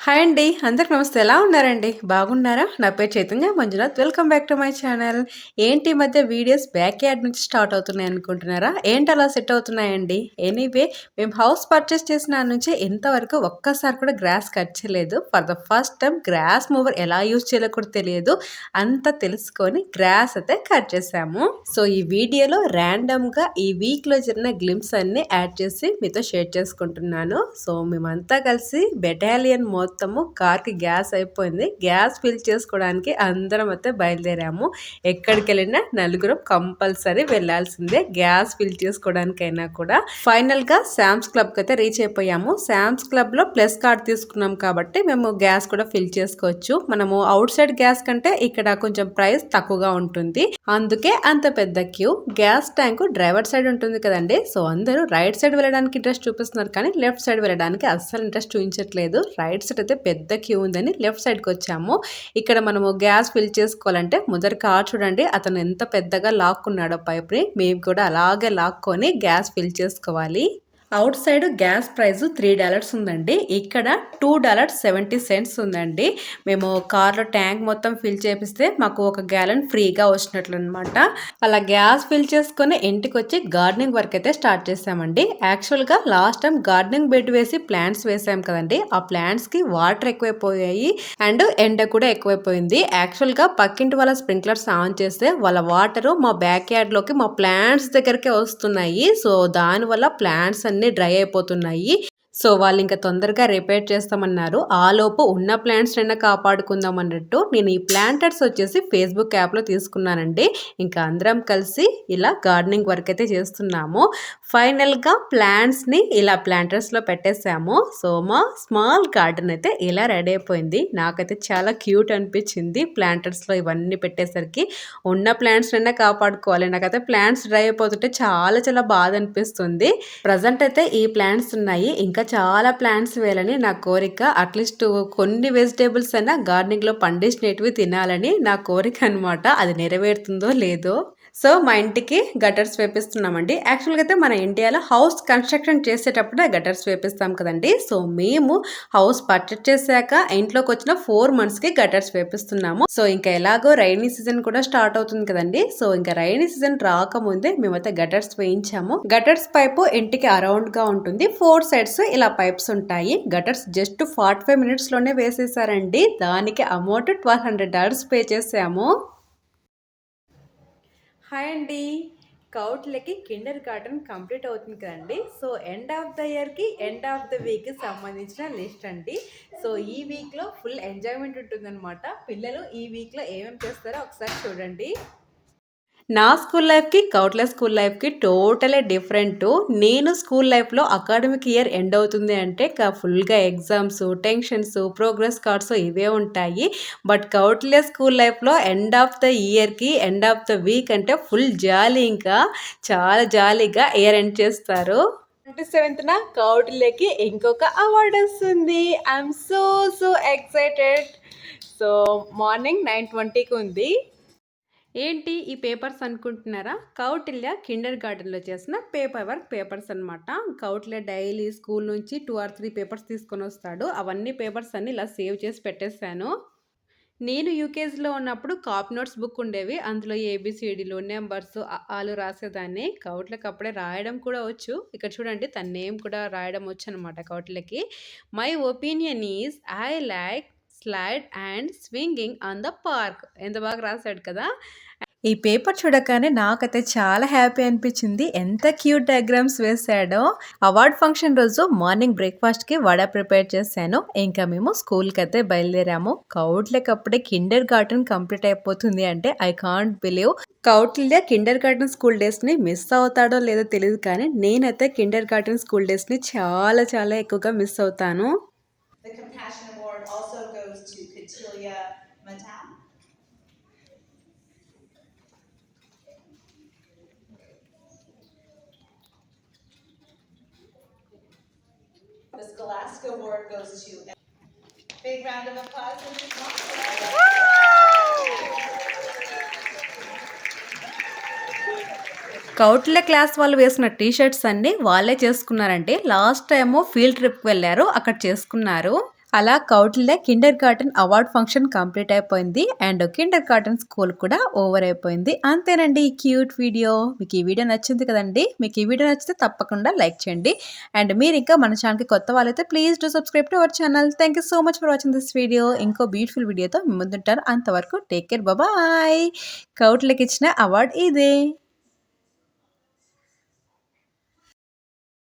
Hi అండి. అందరికి నమస్తే. ఎలా ఉన్నారండి? బాగున్నారా? నా పేరు Chaitanya Manjunath. Welcome back to my channel. ఏంటి ఈ మధ్య వీడియోస్ బ్యాక్ యార్డ్ నుంచి స్టార్ట్ అవుతున్నాయి అనుకుంటున్నారా? ఏంటి అలా సెట్ అవుతున్నాయండి? ఎనీవే మేము హౌస్ పర్చేస్ చేసిన నుంచి ఇంతవరకు ఒక్కసారి కూడా గ్రాస్ కట్ చేయలేదు. For the first time grass mower ఎలా యూజ్ చేయాలో కూడా తెలియదు. అంతా తెలుసుకొని గ్రాస్ అయితే కట్ చేసాము. సో ఈ వీడియోలో ర్యాండమ్గా ఈ వీక్లో జరిగిన గ్లిమ్స్ అన్ని యాడ్ చేసి మీతో షేర్ చేసుకుంటున్నాను. సో మేమంతా కలిసి బెటాలియన్ మొత్తము కార్కి గ్యాస్ అయిపోయింది. గ్యాస్ ఫిల్ చేసుకోవడానికి అందరం అయితే బయలుదేరాము. ఎక్కడికి వెళ్ళినా నలుగురం కంపల్సరీ వెళ్ళాల్సిందే గ్యాస్ ఫిల్ చేసుకోవడానికైనా కూడా. ఫైనల్ గా శామ్స్ క్లబ్ కి అయితే రీచ్ అయిపోయాము. శామ్స్ క్లబ్ లో ప్లస్ కార్డ్ తీసుకున్నాం కాబట్టి మేము గ్యాస్ కూడా ఫిల్ చేసుకోవచ్చు. మనము అవుట్ సైడ్ గ్యాస్ కంటే ఇక్కడ కొంచెం ప్రైస్ తక్కువగా ఉంటుంది, అందుకే అంత పెద్ద queue. Gas tank driver side ఉంటుంది కదండి. సో అందరూ రైట్ సైడ్ వెళ్ళడానికి ఇంట్రెస్ట్ చూపిస్తున్నారు, కానీ లెఫ్ట్ సైడ్ వెళ్ళడానికి అస్సలు ఇంట్రెస్ట్ చూపించట్లేదు. రైట్ సైడ్ అయితే పెద్ద క్యూ ఉందని లెఫ్ట్ సైడ్కి వచ్చాము. ఇక్కడ మనము గ్యాస్ ఫిల్ చేసుకోవాలంటే ముందర కార్ చూడండి, అతను ఎంత పెద్దగా లాక్కున్నాడో పైప్ని. మేము కూడా అలాగే లాక్కొని గ్యాస్ ఫిల్ చేసుకోవాలి. అవుట్ సైడ్ గ్యాస్ ప్రైస్ $3 ఉందండి. ఇక్కడ $2.70 ఉందండి. మేము కార్లో ట్యాంక్ మొత్తం ఫిల్ చేపిస్తే మాకు 1 గ్యాలన్ ఫ్రీగా వచ్చినట్లు అనమాట. అలా గ్యాస్ ఫిల్ చేసుకొని ఇంటికి వచ్చి గార్డెనింగ్ వర్క్ అయితే స్టార్ట్ చేసామండి. యాక్చువల్గా లాస్ట్ టైం గార్డెనింగ్ బెడ్ వేసి ప్లాంట్స్ వేసాం కదండి. ఆ ప్లాంట్స్కి వాటర్ ఎక్కువైపోయాయి అండ్ ఎండ కూడా ఎక్కువైపోయింది. యాక్చువల్గా పక్కింటి వాళ్ళ స్ప్రింక్లర్స్ ఆన్ చేస్తే వాళ్ళ వాటరు మా బ్యాక్ యార్డ్లోకి మా ప్లాంట్స్ దగ్గరకే వస్తున్నాయి. సో దానివల్ల ప్లాంట్స్ అన్ని డ్రై అయిపోతున్నాయి. సో వాళ్ళు ఇంకా తొందరగా రిపేర్ చేస్తామన్నారు. ఆ లోపు ఉన్న ప్లాంట్స్ అయినా కాపాడుకుందాం అన్నట్టు నేను ఈ ప్లాంటర్స్ వచ్చేసి ఫేస్బుక్ యాప్లో తీసుకున్నానండి. ఇంకా అందరం కలిసి ఇలా గార్డెనింగ్ వర్క్ అయితే చేస్తున్నాము. ఫైనల్గా ప్లాంట్స్ని ఇలా ప్లాంటర్స్లో పెట్టేసాము. సో మా స్మాల్ గార్డెన్ అయితే ఇలా రెడీ అయిపోయింది. నాకైతే చాలా క్యూట్ అనిపించింది ప్లాంటర్స్లో ఇవన్నీ పెట్టేసరికి. ఉన్న ప్లాంట్స్ అయినా కాపాడుకోవాలి. నాకైతే ప్లాంట్స్ డ్రై అయిపోతుంటే చాలా చాలా బాధ అనిపిస్తుంది. ప్రజెంట్ అయితే ఈ ప్లాంట్స్ ఉన్నాయి, ఇంకా చాలా ప్లాంట్స్ వేయాలని నా కోరిక. అట్లీస్ట్ కొన్ని వెజిటేబుల్స్ అయినా గార్డెనింగ్లో పండించినవి తినాలని నా కోరిక అనమాట. అది నెరవేరుతుందో లేదో. సో మా ఇంటికి గటర్స్ వేపిస్తున్నామండి. యాక్చువల్గా అయితే మన ఇండియాలో హౌస్ కన్స్ట్రక్షన్ చేసేటప్పుడే గటర్స్ వేపిస్తాం కదండి. సో మేము హౌస్ పర్చేస్ చేశాక ఇంట్లోకి వచ్చిన 4 monthsకి గటర్స్ వేపిస్తున్నాము. సో ఇంకా ఎలాగో రైనీ సీజన్ కూడా స్టార్ట్ అవుతుంది కదండి. సో ఇంకా రైనీ సీజన్ రాకముందే మేమైతే గటర్స్ వేయించాము. గటర్స్ పైపు ఇంటికి అరౌండ్ గా ఉంటుంది. 4 sides ఇలా పైప్స్ ఉంటాయి. గటర్స్ జస్ట్ 45 minutes లోనే వేసేసారండి. దానికి అమౌంట్ $1,200 పే చేసాము. హాయ్ అండి. కౌట్లకి కిండర్ గార్డెన్ కంప్లీట్ అవుతుంది కదండి. సో ఎండ్ ఆఫ్ ద ఇయర్కి ఎండ్ ఆఫ్ ద వీక్కి సంబంధించిన లిస్ట్ అండి. సో ఈ వీక్లో ఫుల్ ఎంజాయ్మెంట్ ఉంటుందన్నమాట. పిల్లలు ఈ వీక్లో ఏమేమి చేస్తారో ఒకసారి చూడండి. నా స్కూల్ లైఫ్కి కౌట్ల స్కూల్ లైఫ్కి టోటలీ డిఫరెంట్. నేను స్కూల్ లైఫ్లో అకాడమిక్ ఇయర్ ఎండ్ అవుతుంది అంటే ఫుల్గా ఎగ్జామ్స్, టెన్షన్స్, ప్రోగ్రెస్ కార్డ్స్ ఇవే ఉంటాయి. బట్ కౌట్ల స్కూల్ లైఫ్లో ఎండ్ ఆఫ్ ద ఇయర్కి ఎండ్ ఆఫ్ ద వీక్ అంటే ఫుల్ జాలీ, ఇంకా చాలా జాలీగా ఇయర్ ఎండ్ చేస్తారు. 27th కౌటిల్యకి ఇంకొక అవార్డు వస్తుంది. I'm so excited. So morning 9:20కి ఉంది. ఏంటి ఈ పేపర్స్ అనుకుంటున్నారా? కౌటిల్య కిండర్ గార్డెన్లో చేసిన పేపర్ వర్క్ పేపర్స్ అనమాట. కౌటిల్య డైలీ స్కూల్ నుంచి 2 or 3 పేపర్స్ తీసుకొని వస్తాడు. అవన్నీ పేపర్స్ అన్ని ఇలా సేవ్ చేసి పెట్టేశాను. నేను యూకేజీలో ఉన్నప్పుడు కాపీ నోట్స్ బుక్ ఉండేవి. అందులో ఏబిసిడీలు, నెంబర్స్, ఆలు రాసేదాన్ని. కౌట్లకి అప్పుడే రాయడం కూడా వచ్చు. ఇక్కడ చూడండి తన నేమ్ కూడా రాయడం వచ్చు అనమాట కౌటిల్యకి. My opinion is I like slide and swinging on the park. ఎంత బాగా రాశాడు కదా. ఈ పేపర్ చూడగానే నాకైతే చాలా హ్యాపీ అనిపించింది. ఎంత క్యూట్ డయాగ్రామ్స్ వేసాడో. అవార్డ్ ఫంక్షన్ రోజు మార్నింగ్ బ్రేక్ఫాస్ట్కి వడ ప్రిపేర్ చేశాను. ఇంకా మేము స్కూల్కి అయితే బయలుదేరాము. కౌట్లకి అప్పుడే కిండర్ గార్డెన్ కంప్లీట్ అయిపోతుంది అంటే I can't believe. Kautilya kindergarten school డేస్ని మిస్ అవుతాడో లేదో తెలియదు, కానీ నేనైతే కిండర్ గార్డెన్ స్కూల్ డేస్ని చాలా చాలా ఎక్కువగా మిస్ అవుతాను. The Scholastic Award goes to. Big round of applause for this one. Kautilya class వాళ్ళు వేసుకున్న టీషర్ట్స్ అన్ని వాళ్ళే చేసుకున్నారంటే. లాస్ట్ టైము ఫీల్డ్ ట్రిప్కి వెళ్ళారు, అక్కడ చేసుకున్నారు. అలా Kautilya kindergarten award function complete అయిపోయింది. అండ్ కిండర్ గార్టెన్ స్కూల్ కూడా ఓవర్ అయిపోయింది. అంతేనండి ఈ క్యూట్ వీడియో. మీకు ఈ వీడియో నచ్చింది కదండి. మీకు ఈ వీడియో నచ్చితే తప్పకుండా లైక్ చేయండి. అండ్ మీరు ఇంకా మన ఛానల్కి కొత్త వాళ్ళైతే please do subscribe to our channel. Thank you so much for watching this video. ఇంకో బ్యూటిఫుల్ వీడియోతో మీ ముందుంటాను. అంతవరకు టేక్ కేర్, బాయ్. కౌటిల్యకి ఇచ్చిన అవార్డ్ ఇదే.